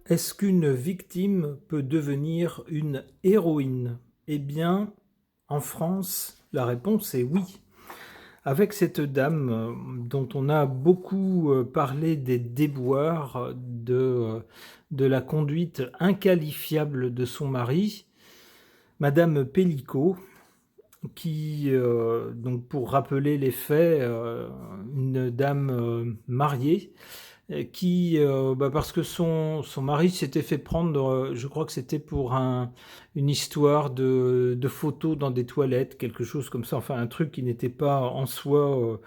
Est-ce qu'une victime peut devenir une héroïne? Eh bien, en France, la réponse est oui. Avec cette dame dont on a beaucoup parlé des déboires, de la conduite inqualifiable de son mari, Madame Pellicot, qui, donc pour rappeler les faits, une dame mariée, qui, parce que son mari s'était fait prendre, je crois que c'était pour une histoire de photos dans des toilettes, quelque chose comme ça, enfin un truc qui n'était pas en soi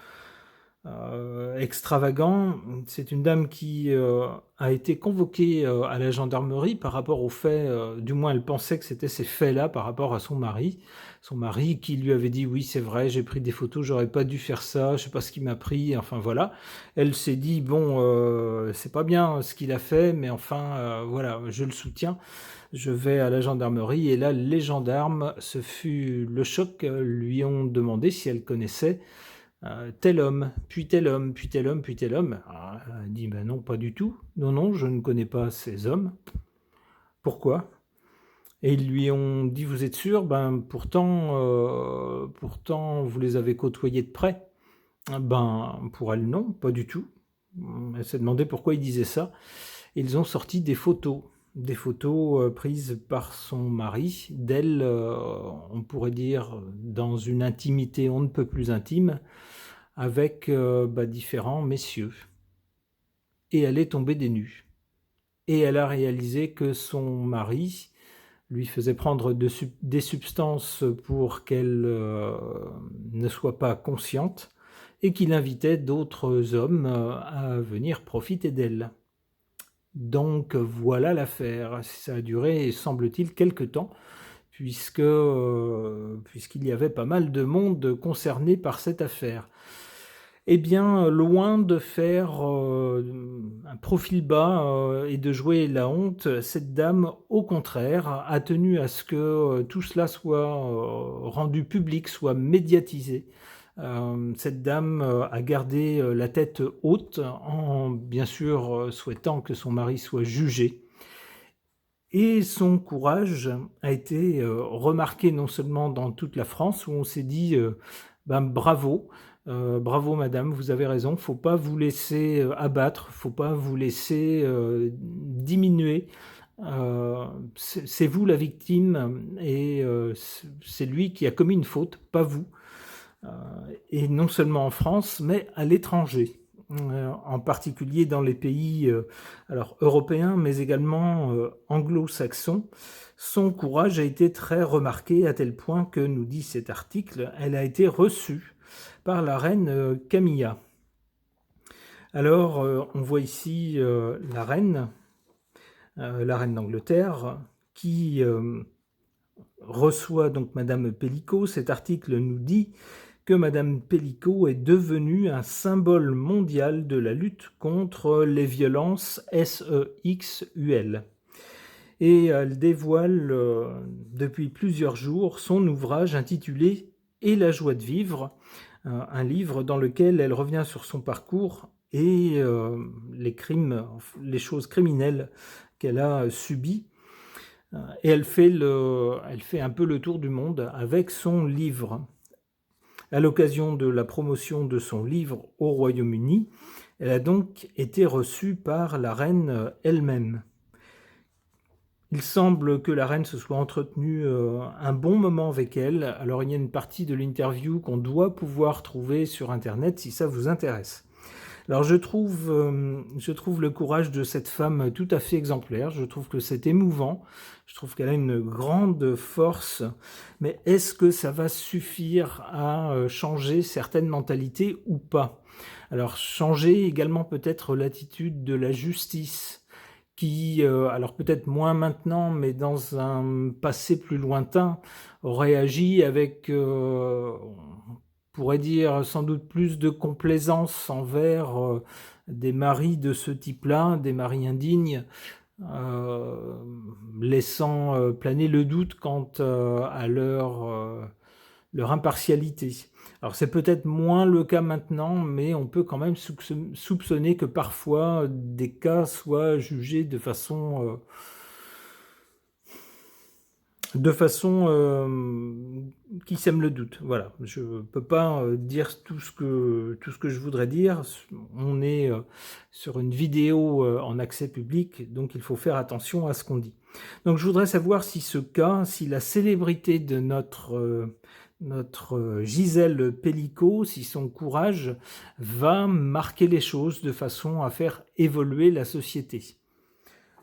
extravagant. C'est une dame qui a été convoquée à la gendarmerie par rapport aux faits, du moins elle pensait que c'était ces faits-là par rapport à son mari. Son mari qui lui avait dit oui c'est vrai j'ai pris des photos, j'aurais pas dû faire ça, je sais pas ce qui m'a pris, enfin voilà. Elle s'est dit bon c'est pas bien ce qu'il a fait mais enfin voilà je le soutiens, je vais à la gendarmerie et là les gendarmes, ce fut le choc, lui ont demandé si elle connaissait tel homme, puis tel homme, puis tel homme, puis tel homme. Alors, elle a dit ben non, pas du tout. Non, non, je ne connais pas ces hommes. Pourquoi? Et ils lui ont dit vous êtes sûr? Ben pourtant vous les avez côtoyés de près. Ben pour elle non, pas du tout. Elle s'est demandé pourquoi il disait ça. Ils ont sorti des photos prises par son mari, d'elle, on pourrait dire dans une intimité on ne peut plus intime, avec différents messieurs. Et elle est tombée des nues. Et elle a réalisé que son mari lui faisait prendre des substances pour qu'elle ne soit pas consciente et qu'il invitait d'autres hommes à venir profiter d'elle. Donc voilà l'affaire. Ça a duré, semble-t-il, quelque temps, puisqu'il y avait pas mal de monde concerné par cette affaire. Eh bien, loin de faire un profil bas et de jouer la honte, cette dame, au contraire, a tenu à ce que tout cela soit rendu public, soit médiatisé. Cette dame a gardé la tête haute en, bien sûr, souhaitant que son mari soit jugé. Et son courage a été remarqué non seulement dans toute la France, où on s'est dit bravo, bravo madame, vous avez raison, faut pas vous laisser abattre, faut pas vous laisser diminuer. C'est vous la victime et c'est lui qui a commis une faute, pas vous. Euh, et non seulement en France, mais à l'étranger, en particulier dans les pays alors européens, mais également anglo-saxons. Son courage a été très remarqué à tel point que, nous dit cet article, elle a été reçue par la reine Camilla. Alors, on voit ici la reine d'Angleterre, qui reçoit donc Madame Pellicot. Cet article nous dit que Madame Pellicot est devenue un symbole mondial de la lutte contre les violences sexuelles. Et elle dévoile depuis plusieurs jours son ouvrage intitulé Et la joie de vivre, un livre dans lequel elle revient sur son parcours et les crimes, les choses criminelles qu'elle a subies. Et elle fait un peu le tour du monde avec son livre. À l'occasion de la promotion de son livre au Royaume-Uni, elle a donc été reçue par la reine elle-même. Il semble que la reine se soit entretenue un bon moment avec elle. Alors il y a une partie de l'interview qu'on doit pouvoir trouver sur Internet si ça vous intéresse. Alors je trouve le courage de cette femme tout à fait exemplaire, je trouve que c'est émouvant, je trouve qu'elle a une grande force, mais est-ce que ça va suffire à changer certaines mentalités ou pas? Alors changer également peut-être l'attitude de la justice, qui, alors peut-être moins maintenant, mais dans un passé plus lointain, aurait agi avec, on pourrait dire, sans doute plus de complaisance envers des maris de ce type-là, des maris indignes, laissant planer le doute quant à leur leur impartialité. Alors c'est peut-être moins le cas maintenant, mais on peut quand même soupçonner que parfois des cas soient jugés de façon qui sème le doute. Voilà, je ne peux pas dire tout ce que je voudrais dire. On est sur une vidéo en accès public, donc il faut faire attention à ce qu'on dit. Donc je voudrais savoir si ce cas, si la célébrité de notre Gisèle Pellicot, si son courage va marquer les choses de façon à faire évoluer la société.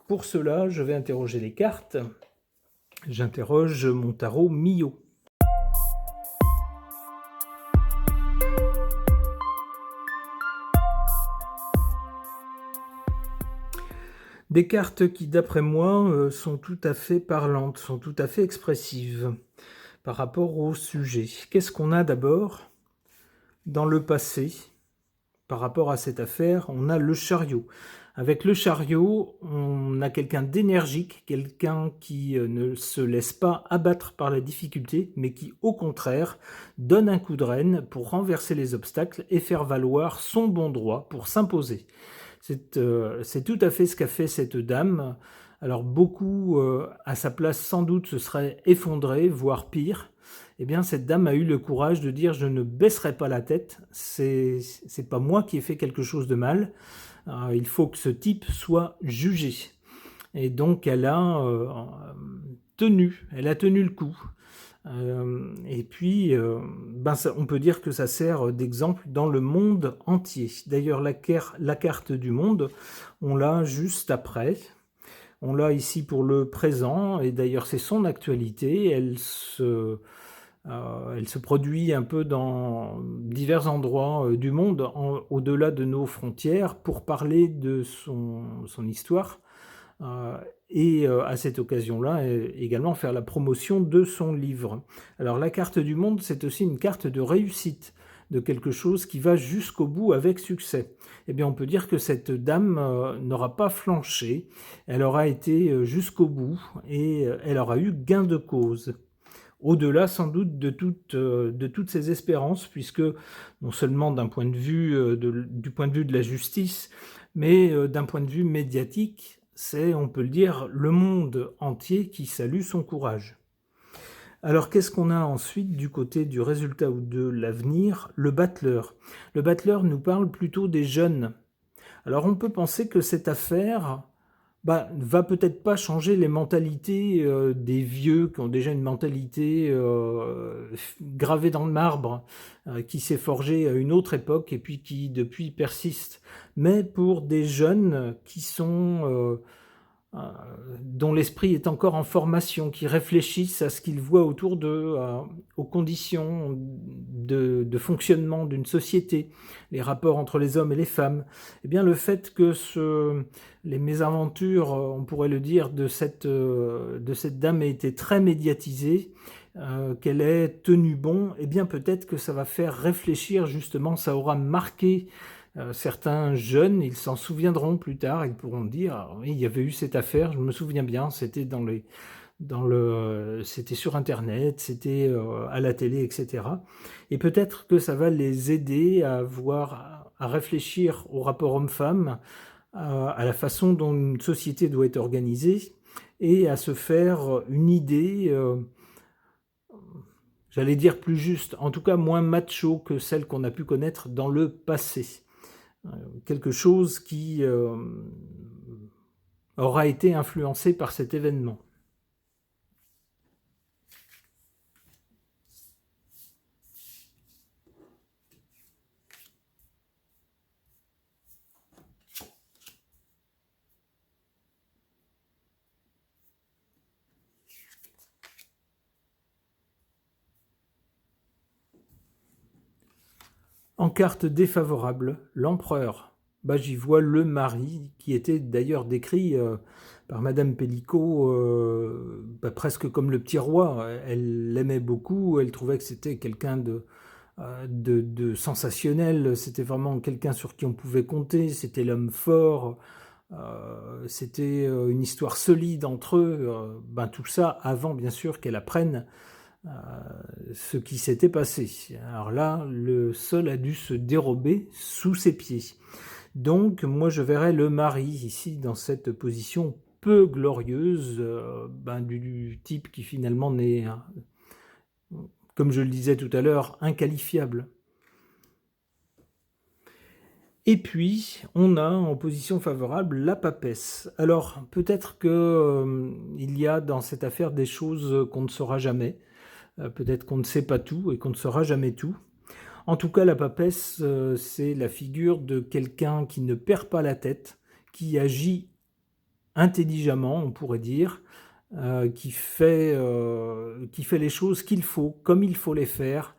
Pour cela, je vais interroger les cartes. J'interroge mon tarot Mio. Des cartes qui, d'après moi, sont tout à fait parlantes, sont tout à fait expressives par rapport au sujet. Qu'est-ce qu'on a d'abord dans le passé par rapport à cette affaire? On a le chariot. Avec le chariot, on a quelqu'un d'énergique, quelqu'un qui ne se laisse pas abattre par la difficulté, mais qui, au contraire, donne un coup de rêne pour renverser les obstacles et faire valoir son bon droit pour s'imposer. C'est tout à fait ce qu'a fait cette dame. Alors beaucoup, à sa place, sans doute, se seraient effondrés, voire pire. Eh bien, cette dame a eu le courage de dire « je ne baisserai pas la tête, c'est pas moi qui ai fait quelque chose de mal, il faut que ce type soit jugé ». Et donc, elle a tenu le coup. Et puis, on peut dire que ça sert d'exemple dans le monde entier. D'ailleurs, la carte du monde, on l'a juste après. On l'a ici pour le présent, et d'ailleurs c'est son actualité. Elle se produit un peu dans divers endroits du monde, au-delà de nos frontières, pour parler de son histoire. Et à cette occasion-là, également faire la promotion de son livre. Alors la carte du monde, c'est aussi une carte de réussite, de quelque chose qui va jusqu'au bout avec succès. Eh bien, on peut dire que cette dame n'aura pas flanché, elle aura été jusqu'au bout et elle aura eu gain de cause. Au-delà sans doute de toutes ses espérances, puisque non seulement d'un point de vue du point de vue de la justice, mais d'un point de vue médiatique, c'est, on peut le dire, le monde entier qui salue son courage. Alors qu'est-ce qu'on a ensuite du côté du résultat ou de l'avenir? Le battleur. Le battleur nous parle plutôt des jeunes. Alors on peut penser que cette affaire va peut-être pas changer les mentalités des vieux qui ont déjà une mentalité gravée dans le marbre, qui s'est forgée à une autre époque et puis qui depuis persiste. Mais pour des jeunes qui sont dont l'esprit est encore en formation, qui réfléchissent à ce qu'ils voient autour d'eux, aux conditions de fonctionnement d'une société, les rapports entre les hommes et les femmes, eh bien le fait que les mésaventures, on pourrait le dire, de cette dame aient été très médiatisées, qu'elle ait tenu bon, eh bien peut-être que ça va faire réfléchir justement, ça aura marqué certains jeunes, ils s'en souviendront plus tard, ils pourront dire ah, oui, il y avait eu cette affaire, je me souviens bien, c'était c'était sur internet, c'était à la télé, etc. Et peut-être que ça va les aider à réfléchir au rapport homme-femme, à la façon dont une société doit être organisée et à se faire une idée, j'allais dire plus juste, en tout cas moins macho que celle qu'on a pu connaître dans le passé. Quelque chose qui aura été influencé par cet événement. En carte défavorable, l'empereur. J'y vois le mari, qui était d'ailleurs décrit par Madame Pellicot presque comme le petit roi. Elle l'aimait beaucoup, elle trouvait que c'était quelqu'un de sensationnel, c'était vraiment quelqu'un sur qui on pouvait compter, c'était l'homme fort, c'était une histoire solide entre eux. Tout ça avant, bien sûr, qu'elle apprenne ce qui s'était passé. Alors là, le sol a dû se dérober sous ses pieds. Donc, moi, je verrais le mari ici dans cette position peu glorieuse, du type qui finalement n'est, comme je le disais tout à l'heure, inqualifiable. Et puis, on a en position favorable la papesse. Alors, peut-être que il y a dans cette affaire des choses qu'on ne saura jamais. Peut-être qu'on ne sait pas tout et qu'on ne saura jamais tout. En tout cas, la papesse, c'est la figure de quelqu'un qui ne perd pas la tête, qui agit intelligemment, on pourrait dire, qui fait les choses qu'il faut, comme il faut les faire,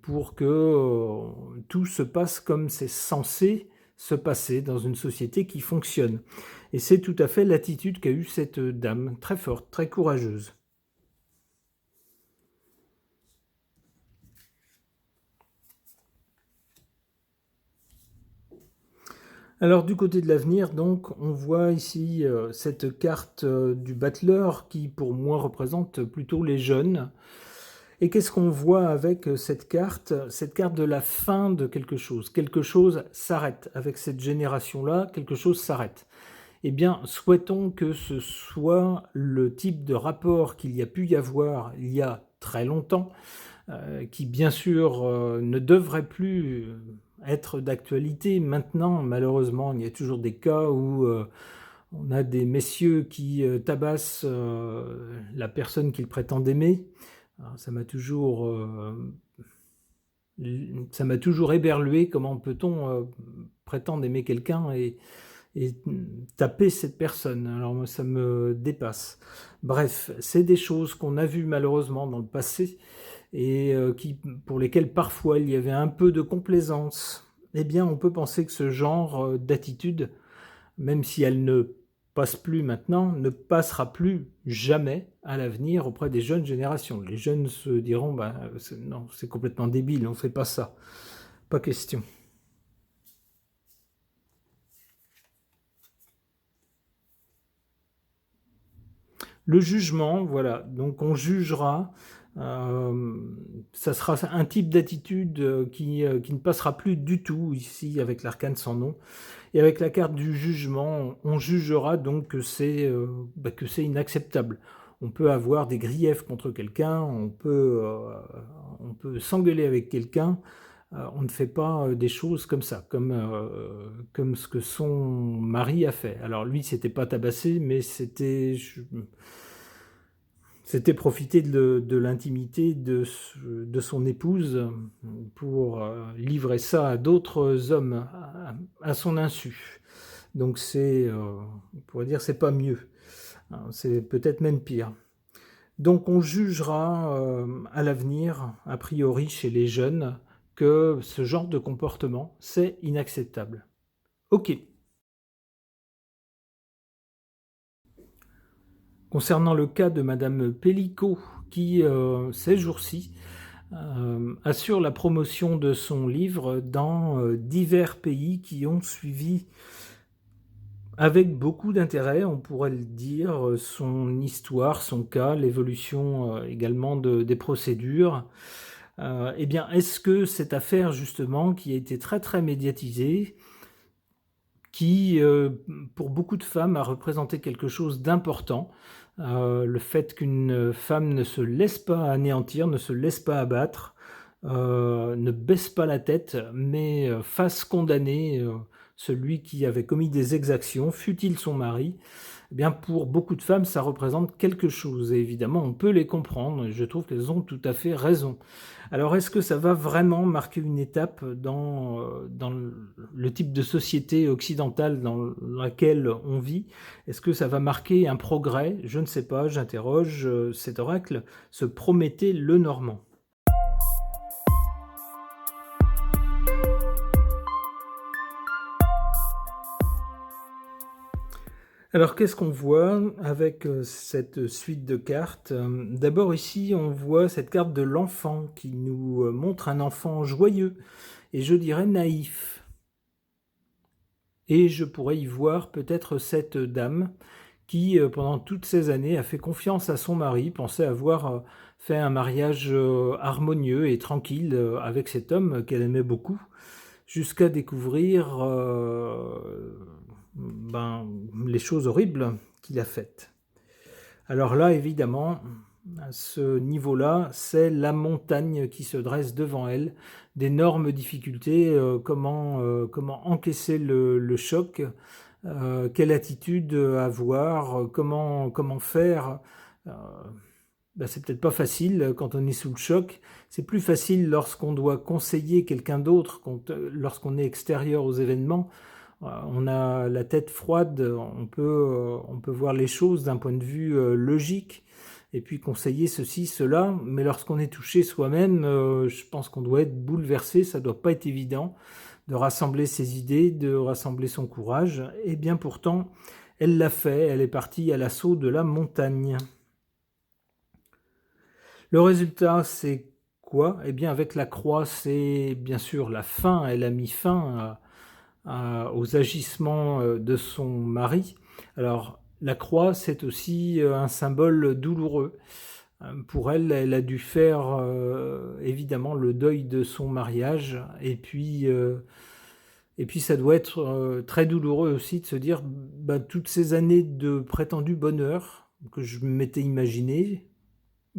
pour que tout se passe comme c'est censé se passer dans une société qui fonctionne. Et c'est tout à fait l'attitude qu'a eue cette dame, très forte, très courageuse. Alors du côté de l'avenir, donc, on voit ici cette carte du battleur qui, pour moi, représente plutôt les jeunes. Et qu'est-ce qu'on voit avec cette carte? Cette carte de la fin de quelque chose. Quelque chose s'arrête. Avec cette génération-là, quelque chose s'arrête. Eh bien, souhaitons que ce soit le type de rapport qu'il y a pu y avoir il y a très longtemps, qui bien sûr ne devrait plus être d'actualité maintenant. Malheureusement, il y a toujours des cas où on a des messieurs qui tabassent la personne qu'ils prétendent aimer. Alors, ça m'a toujours éberlué. Comment peut-on prétendre aimer quelqu'un et taper cette personne? Alors moi, ça me dépasse. Bref, c'est des choses qu'on a vues malheureusement dans le passé et pour lesquelles parfois il y avait un peu de complaisance. Eh bien, on peut penser que ce genre d'attitude, même si elle ne passe plus maintenant, ne passera plus jamais à l'avenir auprès des jeunes générations. Les jeunes se diront, non, c'est complètement débile, on ne fait pas ça. Pas question. Le jugement, voilà, donc on jugera, ça sera un type d'attitude qui ne passera plus du tout ici avec l'arcane sans nom. Et avec la carte du jugement, on jugera donc que c'est inacceptable. On peut avoir des griefs contre quelqu'un, on peut s'engueuler avec quelqu'un, on ne fait pas des choses comme ça, comme ce que son mari a fait. Alors lui, c'était pas tabassé, mais c'était profiter de l'intimité de son épouse pour livrer ça à d'autres hommes à son insu. Donc on pourrait dire, c'est pas mieux. Hein, c'est peut-être même pire. Donc on jugera à l'avenir, a priori chez les jeunes, que ce genre de comportement, c'est inacceptable. Ok. Concernant le cas de Madame Pellicot, qui, ces jours-ci, assure la promotion de son livre dans divers pays qui ont suivi avec beaucoup d'intérêt, on pourrait le dire, son histoire, son cas, l'évolution également des procédures. Eh bien, est-ce que cette affaire, justement, qui a été très très médiatisée, qui, pour beaucoup de femmes, a représenté quelque chose d'important, le fait qu'une femme ne se laisse pas anéantir, ne se laisse pas abattre, ne baisse pas la tête, mais fasse condamner celui qui avait commis des exactions, fût-il son mari, eh bien pour beaucoup de femmes, ça représente quelque chose. Et évidemment, on peut les comprendre. Je trouve qu'elles ont tout à fait raison. Alors, est-ce que ça va vraiment marquer une étape dans le type de société occidentale dans laquelle on vit? Est-ce que ça va marquer un progrès? Je ne sais pas, j'interroge. Cet oracle se promettait le Normand. Alors, qu'est-ce qu'on voit avec cette suite de cartes? D'abord, ici, on voit cette carte de l'enfant qui nous montre un enfant joyeux et je dirais naïf. Et je pourrais y voir peut-être cette dame qui, pendant toutes ces années, a fait confiance à son mari, pensait avoir fait un mariage harmonieux et tranquille avec cet homme qu'elle aimait beaucoup, jusqu'à découvrir les choses horribles qu'il a faites. Alors là, évidemment, à ce niveau-là, c'est la montagne qui se dresse devant elle, d'énormes difficultés, comment encaisser le choc, quelle attitude avoir, comment faire. Euh, c'est peut-être pas facile quand on est sous le choc. C'est plus facile lorsqu'on doit conseiller quelqu'un d'autre, lorsqu'on est extérieur aux événements. On a la tête froide, on peut voir les choses d'un point de vue logique et puis conseiller ceci, cela. Mais lorsqu'on est touché soi-même, je pense qu'on doit être bouleversé. Ça doit pas être évident de rassembler ses idées, de rassembler son courage. Et bien pourtant, elle l'a fait. Elle est partie à l'assaut de la montagne. Le résultat, c'est quoi? Eh bien, avec la croix, c'est bien sûr la fin. Elle a mis fin aux agissements de son mari. Alors, la croix, c'est aussi un symbole douloureux. Pour elle, elle a dû faire évidemment le deuil de son mariage. Et puis ça doit être très douloureux aussi de se dire toutes ces années de prétendu bonheur que je m'étais imaginé,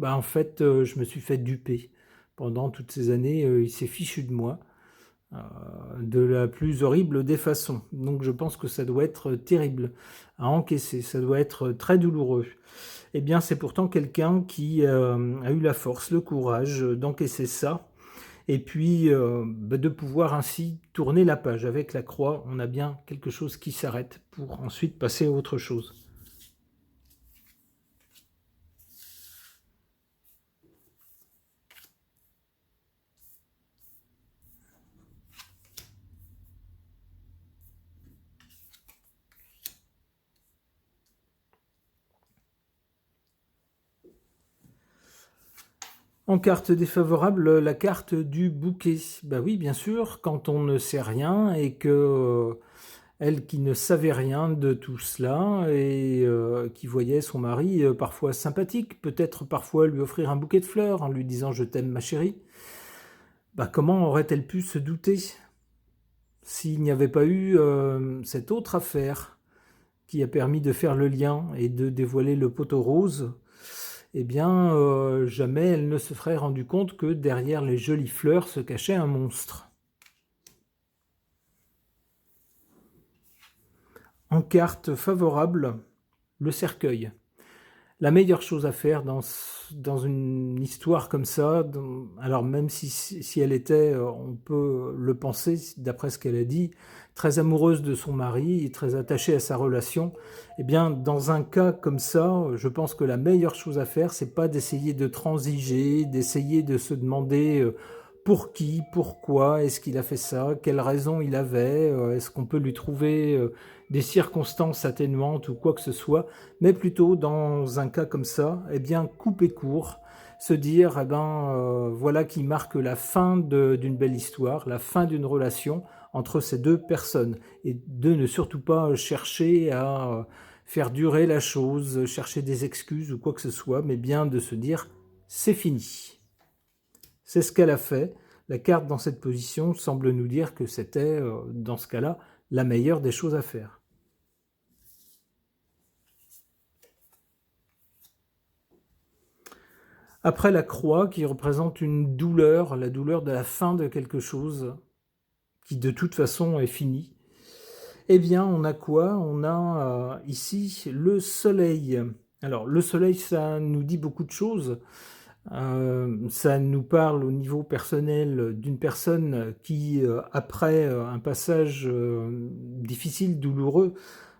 en fait, je me suis fait duper. Pendant toutes ces années, il s'est fichu de moi, de la plus horrible des façons. Donc je pense que ça doit être terrible à encaisser, ça doit être très douloureux. Eh bien, c'est pourtant quelqu'un qui a eu la force, le courage d'encaisser ça, et puis de pouvoir ainsi tourner la page. Avec la croix, on a bien quelque chose qui s'arrête pour ensuite passer à autre chose. En carte défavorable, la carte du bouquet. Oui, bien sûr, quand on ne sait rien et que elle qui ne savait rien de tout cela et qui voyait son mari parfois sympathique, peut-être parfois lui offrir un bouquet de fleurs en lui disant je t'aime ma chérie, comment aurait-elle pu se douter s'il n'y avait pas eu cette autre affaire qui a permis de faire le lien et de dévoiler le poteau rose? Eh bien, jamais elle ne se serait rendue compte que derrière les jolies fleurs se cachait un monstre. En carte favorable, le cercueil. La meilleure chose à faire dans une histoire comme ça, alors même si elle était, on peut le penser, d'après ce qu'elle a dit, très amoureuse de son mari et très attachée à sa relation, eh bien, dans un cas comme ça, je pense que la meilleure chose à faire, c'est pas d'essayer de transiger, d'essayer de se demander pour qui, pourquoi, est-ce qu'il a fait ça, quelle raison il avait, est-ce qu'on peut lui trouver des circonstances atténuantes ou quoi que ce soit, mais plutôt dans un cas comme ça, eh bien couper court, se dire voilà qui marque la fin d'une belle histoire, la fin d'une relation entre ces deux personnes, et de ne surtout pas chercher à faire durer la chose, chercher des excuses ou quoi que ce soit, mais bien de se dire c'est fini. C'est ce qu'elle a fait. La carte dans cette position semble nous dire que c'était, dans ce cas-là, la meilleure des choses à faire. Après la croix qui représente une douleur, la douleur de la fin de quelque chose qui de toute façon est fini, eh bien on a quoi? On a ici le soleil. Alors le soleil, ça nous dit beaucoup de choses. Ça nous parle au niveau personnel d'une personne qui, après un passage difficile, douloureux,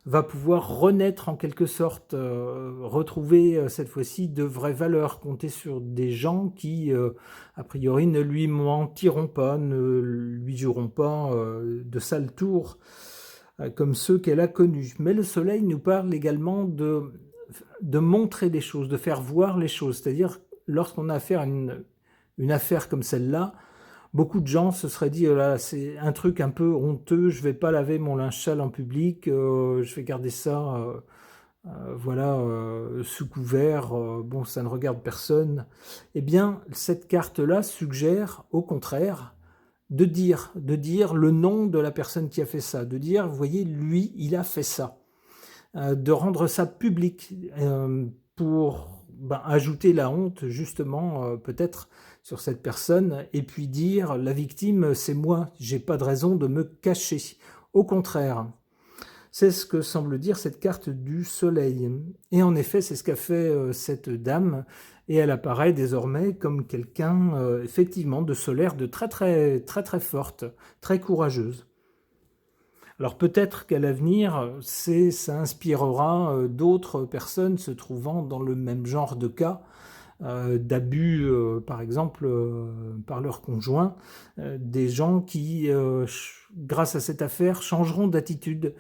va pouvoir renaître en quelque sorte, retrouver cette fois-ci de vraies valeurs, compter sur des gens qui, a priori, ne lui mentiront pas, ne lui joueront pas de sales tours comme ceux qu'elle a connus. Mais le soleil nous parle également de montrer des choses, de faire voir les choses, c'est-à-dire lorsqu'on a affaire à une affaire comme celle-là, beaucoup de gens se seraient dit oh là, c'est un truc un peu honteux, je vais pas laver mon linge sale en public, je vais garder ça voilà, sous couvert, bon, ça ne regarde personne. Eh bien, cette carte-là suggère, au contraire, de dire le nom de la personne qui a fait ça, de dire, vous voyez, lui, il a fait ça, de rendre ça public pour ajouter la honte, justement, peut-être sur cette personne, et puis dire, la victime, c'est moi, j'ai pas de raison de me cacher. Au contraire, c'est ce que semble dire cette carte du soleil. Et en effet, c'est ce qu'a fait cette dame, et elle apparaît désormais comme quelqu'un, effectivement, de solaire, de très très très très forte, très courageuse. Alors peut-être qu'à l'avenir, ça inspirera d'autres personnes se trouvant dans le même genre de cas, d'abus, par exemple, par leur conjoint, des gens qui, grâce à cette affaire, changeront d'attitude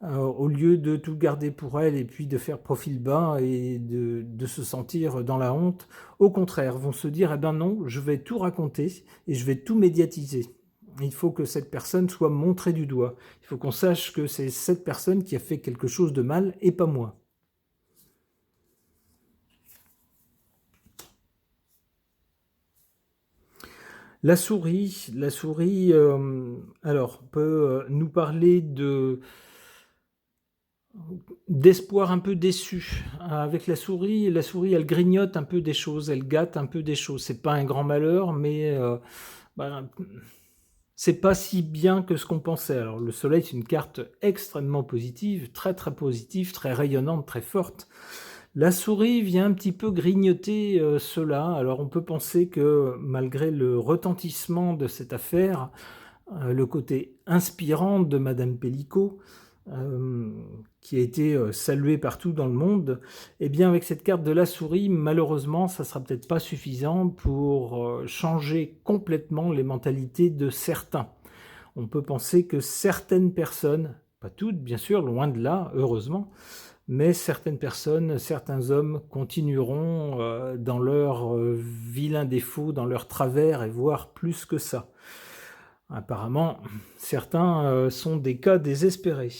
au lieu de tout garder pour elle et puis de faire profil bas et de se sentir dans la honte. Au contraire, vont se dire, eh ben non, je vais tout raconter et je vais tout médiatiser. Il faut que cette personne soit montrée du doigt. Il faut qu'on sache que c'est cette personne qui a fait quelque chose de mal et pas moi. La souris, alors, peut nous parler d'espoir un peu déçu. Avec la souris, elle grignote un peu des choses, elle gâte un peu des choses. C'est pas un grand malheur, mais ben, c'est pas si bien que ce qu'on pensait. Alors le soleil, c'est une carte extrêmement positive, très très positive, très rayonnante, très forte. La souris vient un petit peu grignoter cela. Alors on peut penser que malgré le retentissement de cette affaire, le côté inspirant de Madame Pellicot, euh, qui a été salué partout dans le monde, eh bien avec cette carte de la souris, malheureusement, ça sera peut-être pas suffisant pour changer complètement les mentalités de certains. On peut penser que certaines personnes, pas toutes bien sûr, loin de là, heureusement, mais certaines personnes, certains hommes continueront dans leurs vilains défauts, dans leurs travers, et voire plus que ça. Apparemment, certains sont des cas désespérés.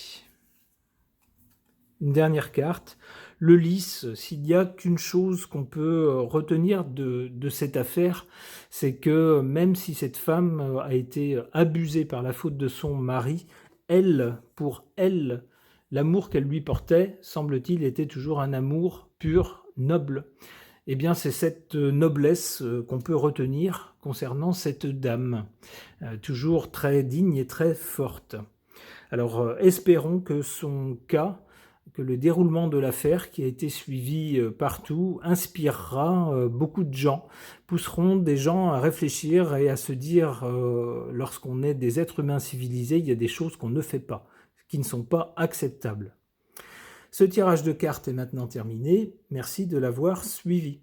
Une dernière carte, le lys. S'il n'y a qu'une chose qu'on peut retenir de cette affaire, c'est que même si cette femme a été abusée par la faute de son mari, elle, pour elle, l'amour qu'elle lui portait, semble-t-il, était toujours un amour pur, noble. Eh bien, c'est cette noblesse qu'on peut retenir concernant cette dame, toujours très digne et très forte. Alors, espérons que son cas, que le déroulement de l'affaire qui a été suivi partout inspirera beaucoup de gens, pousseront des gens à réfléchir et à se dire, lorsqu'on est des êtres humains civilisés, il y a des choses qu'on ne fait pas, qui ne sont pas acceptables. Ce tirage de cartes est maintenant terminé. Merci de l'avoir suivi.